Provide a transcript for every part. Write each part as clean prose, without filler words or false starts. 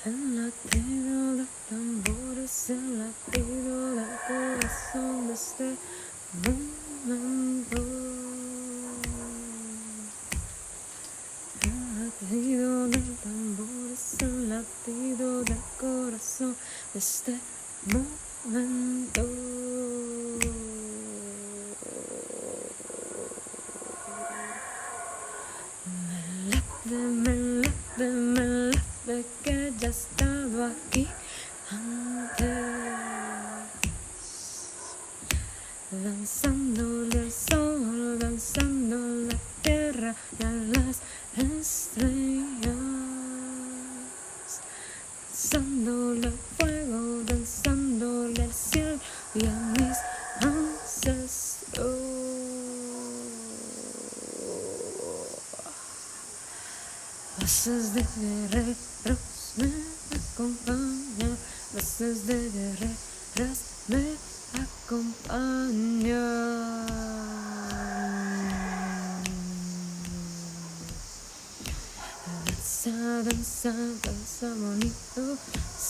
El latido de tambores, el latido del corazón de este momento. El latido del tambores, el latido del corazón de este momento. Me late que ya he estado aquí antes, lanzándole al sol, lanzando la tierra y a las estrellas, lanzándole al fuego, lanzándole al cielo y a mis ancestros. Voces de guerreros me acompañan, voces de guerreras me acompañan. Danza, danza, danza bonito,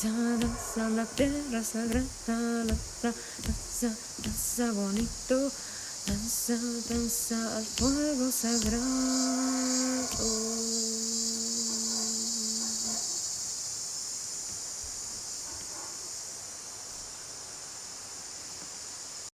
danza, danza la tierra sagrada, danza, danza, danza bonito, danza, danza al fuego sagrado.